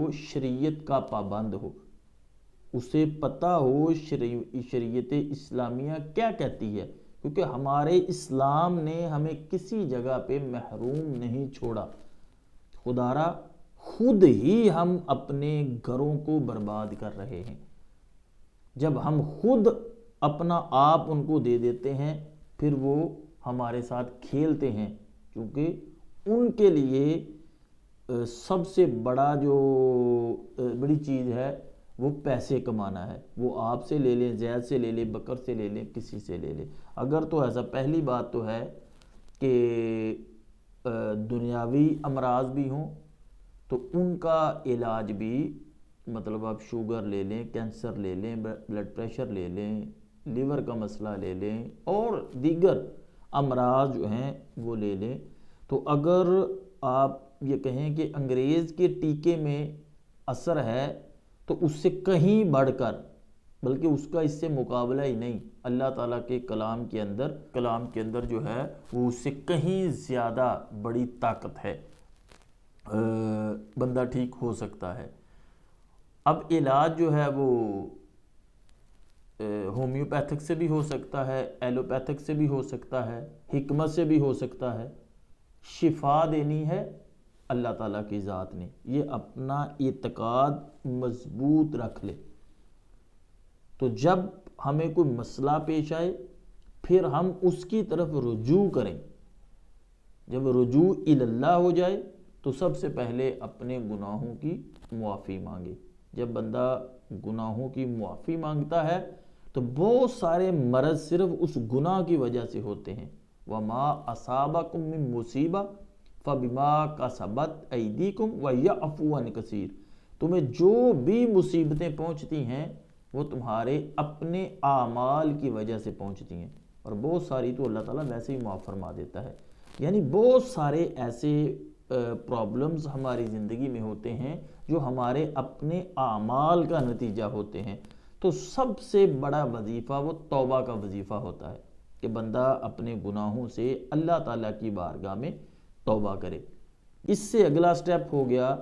وہ شریعت کا پابند ہو، اسے پتہ ہو شریعت اسلامیہ کیا کہتی ہے، کیونکہ ہمارے اسلام نے ہمیں کسی جگہ پہ محروم نہیں چھوڑا۔ خدارا خود ہی ہم اپنے گھروں کو برباد کر رہے ہیں۔ جب ہم خود اپنا آپ ان کو دے دیتے ہیں، پھر وہ ہمارے ساتھ کھیلتے ہیں، کیونکہ ان کے لیے سب سے بڑی چیز ہے وہ پیسے کمانا ہے۔ وہ آپ سے لے لیں، زید سے لے لیں، بکر سے لے لیں، کسی سے لے لیں۔ اگر تو ایسا، پہلی بات تو ہے کہ دنیاوی امراض بھی ہوں تو ان کا علاج بھی، مطلب آپ شوگر لے لیں، کینسر لے لیں، بلڈ پریشر لے لیں، لیور کا مسئلہ لے لیں، اور دیگر امراض جو ہیں وہ لے لیں۔ تو اگر آپ یہ کہیں کہ انگریز کے ٹیکے میں اثر ہے تو اس سے کہیں بڑھ کر، بلکہ اس کا اس سے مقابلہ ہی نہیں، اللہ تعالیٰ کے کلام کے اندر جو ہے وہ اس سے کہیں زیادہ بڑی طاقت ہے، بندہ ٹھیک ہو سکتا ہے۔ اب علاج جو ہے وہ ہومیوپیتھک سے بھی ہو سکتا ہے، ایلوپیتھک سے بھی ہو سکتا ہے، حکمت سے بھی ہو سکتا ہے۔ شفا دینی ہے اللہ تعالیٰ کی ذات نے، یہ اپنا اعتقاد مضبوط رکھ لے۔ تو جب ہمیں کوئی مسئلہ پیش آئے، پھر ہم اس کی طرف رجوع کریں۔ جب رجوع اللہ ہو جائے تو سب سے پہلے اپنے گناہوں کی معافی مانگے۔ جب بندہ گناہوں کی معافی مانگتا ہے تو بہت سارے مرض صرف اس گناہ کی وجہ سے ہوتے ہیں۔ وَمَا أَصَابَكُم مِّن مُّصِیبَةٍ فَبِمَا كَسَبَتْ أَیْدِیکُم وَیَعْفُو عَن کَثِیر۔ تمہیں جو بھی مصیبتیں پہنچتی ہیں وہ تمہارے اپنے اعمال کی وجہ سے پہنچتی ہیں، اور بہت ساری تو اللہ تعالیٰ ویسے ہی معاف فرما دیتا ہے۔ یعنی بہت سارے ایسے پرابلمز ہماری زندگی میں ہوتے ہیں جو ہمارے اپنے اعمال کا نتیجہ ہوتے ہیں۔ تو سب سے بڑا وظیفہ وہ توبہ کا وظیفہ ہوتا ہے کہ بندہ اپنے گناہوں سے اللہ تعالیٰ کی بارگاہ میں توبہ کرے۔ اس سے اگلا سٹیپ ہو گیا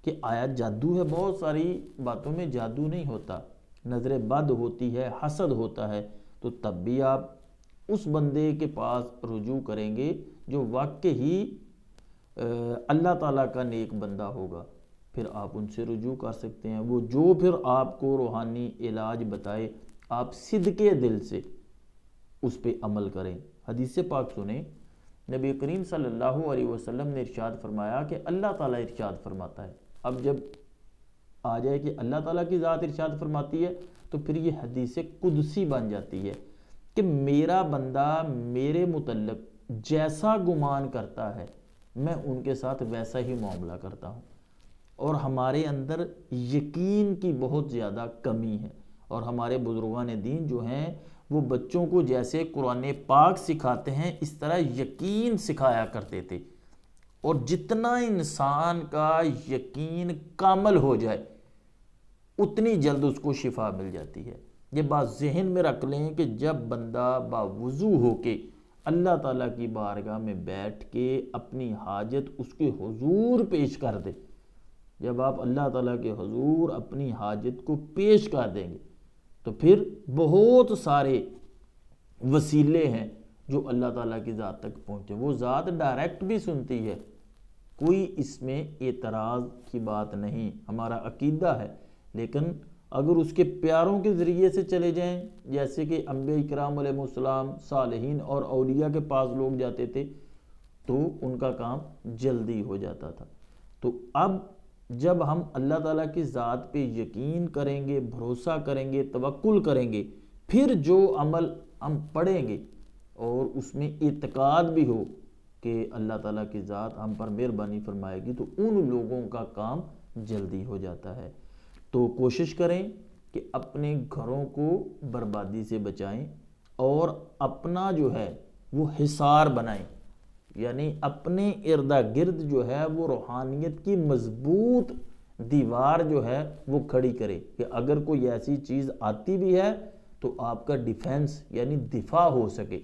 کہ آیا جادو ہے؟ بہت ساری باتوں میں جادو نہیں ہوتا، نظر بد ہوتی ہے، حسد ہوتا ہے، تو تب بھی آپ اس بندے کے پاس رجوع کریں گے جو واقعی اللہ تعالیٰ کا نیک بندہ ہوگا، پھر آپ ان سے رجوع کر سکتے ہیں۔ وہ جو پھر آپ کو روحانی علاج بتائے، آپ صدقے دل سے اس پہ عمل کریں۔ حدیث پاک سنیں، نبی کریم صلی اللہ علیہ وسلم نے ارشاد فرمایا کہ اللہ تعالیٰ ارشاد فرماتا ہے۔ اب جب آ جائے کہ اللہ تعالیٰ کی ذات ارشاد فرماتی ہے تو پھر یہ حدیث قدسی بن جاتی ہے کہ میرا بندہ میرے متعلق جیسا گمان کرتا ہے میں ان کے ساتھ ویسا ہی معاملہ کرتا ہوں۔ اور ہمارے اندر یقین کی بہت زیادہ کمی ہے، اور ہمارے بزرگان دین جو ہیں وہ بچوں کو جیسے قرآن پاک سکھاتے ہیں اس طرح یقین سکھایا کرتے تھے، اور جتنا انسان کا یقین کامل ہو جائے اتنی جلد اس کو شفا مل جاتی ہے۔ یہ بات ذہن میں رکھ لیں کہ جب بندہ باوضو ہو کے اللہ تعالیٰ کی بارگاہ میں بیٹھ کے اپنی حاجت اس کے حضور پیش کر دے، جب آپ اللہ تعالیٰ کے حضور اپنی حاجت کو پیش کر دیں گے تو پھر بہت سارے وسیلے ہیں جو اللہ تعالیٰ کی ذات تک پہنچے۔ وہ ذات ڈائریکٹ بھی سنتی ہے، کوئی اس میں اعتراض کی بات نہیں، ہمارا عقیدہ ہے۔ لیکن اگر اس کے پیاروں کے ذریعے سے چلے جائیں، جیسے کہ انبیاء کرام علیہ السلام، صالحین اور اولیاء کے پاس لوگ جاتے تھے تو ان کا کام جلدی ہو جاتا تھا۔ تو اب جب ہم اللہ تعالیٰ کی ذات پہ یقین کریں گے، بھروسہ کریں گے، توکل کریں گے، پھر جو عمل ہم پڑھیں گے اور اس میں اعتقاد بھی ہو کہ اللہ تعالیٰ کی ذات ہم پر مہربانی فرمائے گی، تو ان لوگوں کا کام جلدی ہو جاتا ہے۔ تو کوشش کریں کہ اپنے گھروں کو بربادی سے بچائیں، اور اپنا جو ہے وہ حصار بنائیں، یعنی اپنے ارد گرد جو ہے وہ روحانیت کی مضبوط دیوار جو ہے وہ کھڑی کرے کہ اگر کوئی ایسی چیز آتی بھی ہے تو آپ کا ڈیفینس یعنی دفاع ہو سکے۔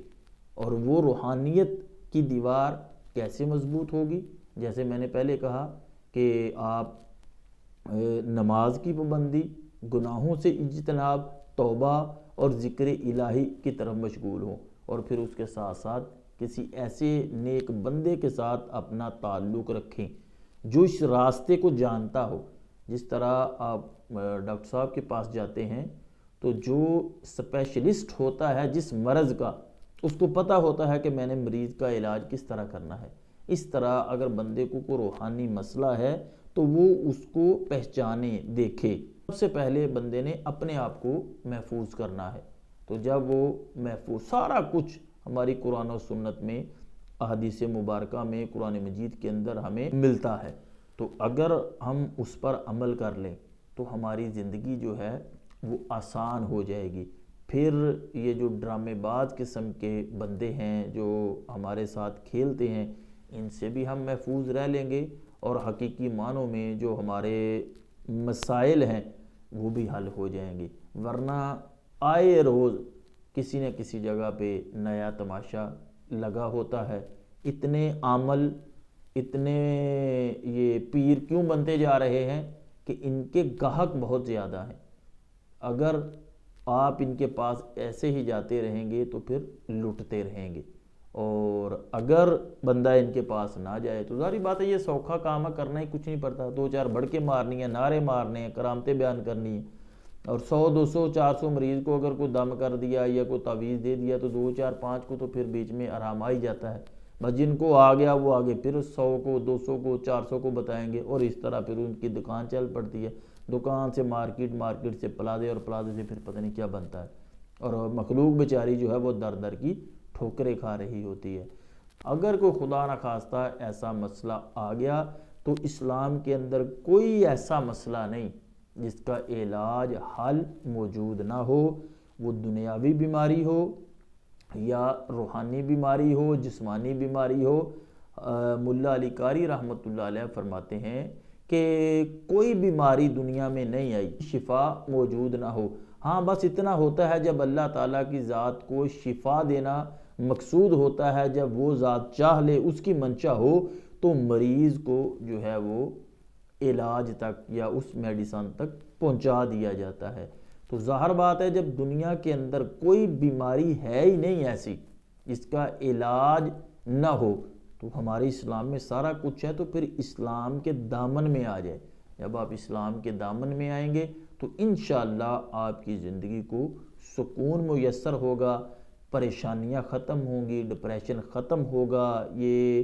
اور وہ روحانیت کی دیوار کیسے مضبوط ہوگی؟ جیسے میں نے پہلے کہا کہ آپ نماز کی پابندی، گناہوں سے اجتناب، توبہ اور ذکر الہی کی طرف مشغول ہوں، اور پھر اس کے ساتھ ساتھ کسی ایسے نیک بندے کے ساتھ اپنا تعلق رکھیں جو اس راستے کو جانتا ہو۔ جس طرح آپ ڈاکٹر صاحب کے پاس جاتے ہیں تو جو اسپیشلسٹ ہوتا ہے جس مرض کا، اس کو پتہ ہوتا ہے کہ میں نے مریض کا علاج کس طرح کرنا ہے۔ اس طرح اگر بندے کو کوئی روحانی مسئلہ ہے تو وہ اس کو پہچانے، دیکھے۔ سب سے پہلے بندے نے اپنے آپ کو محفوظ کرنا ہے، تو جب وہ محفوظ، سارا کچھ ہماری قرآن و سنت میں، احادیث مبارکہ میں، قرآن مجید کے اندر ہمیں ملتا ہے، تو اگر ہم اس پر عمل کر لیں تو ہماری زندگی جو ہے وہ آسان ہو جائے گی۔ پھر یہ جو ڈرامے باز قسم کے بندے ہیں جو ہمارے ساتھ کھیلتے ہیں، ان سے بھی ہم محفوظ رہ لیں گے، اور حقیقی معنوں میں جو ہمارے مسائل ہیں وہ بھی حل ہو جائیں گے۔ ورنہ آئے روز کسی نہ کسی جگہ پہ نیا تماشا لگا ہوتا ہے۔ اتنے عامل، اتنے یہ پیر کیوں بنتے جا رہے ہیں کہ ان کے گاہک بہت زیادہ ہیں۔ اگر آپ ان کے پاس ایسے ہی جاتے رہیں گے تو پھر لٹتے رہیں گے، اور اگر بندہ ان کے پاس نہ جائے تو ظاہری بات ہے یہ سوکھا کام ہے، کرنا ہی کچھ نہیں پڑتا، 2-4 بڑکے مارنی ہیں، نعرے کرنے ہیں، کرامتیں بیان کرنی ہیں، اور 100-200-400 مریض کو اگر کوئی دم کر دیا یا کوئی تعویذ دے دیا تو 2-4-5 کو تو پھر بیچ میں آرام آ ہی جاتا ہے۔ بس جن کو آ گیا وہ آگے پھر 100 کو، 200 کو، 400 کو بتائیں گے، اور اس طرح پھر ان کی دکان چل پڑتی ہے۔ دکان سے مارکیٹ، مارکیٹ سے پلازے، اور پلازے سے پھر پتہ نہیں کیا بنتا ہے، اور مخلوق بیچاری جو ہے وہ در در کی ٹھوکریں کھا رہی ہوتی ہے۔ اگر کوئی خدا نخواستہ ایسا مسئلہ آ گیا تو اسلام کے اندر کوئی ایسا مسئلہ نہیں جس کا علاج، حل موجود نہ ہو، وہ دنیاوی بیماری ہو یا روحانی بیماری ہو، جسمانی بیماری ہو۔ ملا علی قاری رحمۃ اللہ علیہ فرماتے ہیں کہ کوئی بیماری دنیا میں نہیں آئی شفا موجود نہ ہو۔ ہاں بس اتنا ہوتا ہے جب اللہ تعالیٰ کی ذات کو شفا دینا مقصود ہوتا ہے، جب وہ ذات چاہ لے، اس کی منشا ہو، تو مریض کو جو ہے وہ علاج تک یا اس میڈیسن تک پہنچا دیا جاتا ہے۔ تو ظاہر بات ہے جب دنیا کے اندر کوئی بیماری ہے ہی نہیں ایسی جس کا علاج نہ ہو، تو ہمارے اسلام میں سارا کچھ ہے، تو پھر اسلام کے دامن میں آ جائے۔ جب آپ اسلام کے دامن میں آئیں گے تو انشاءاللہ آپ کی زندگی کو سکون میسر ہوگا، پریشانیاں ختم ہوں گی، ڈپریشن ختم ہوگا، یہ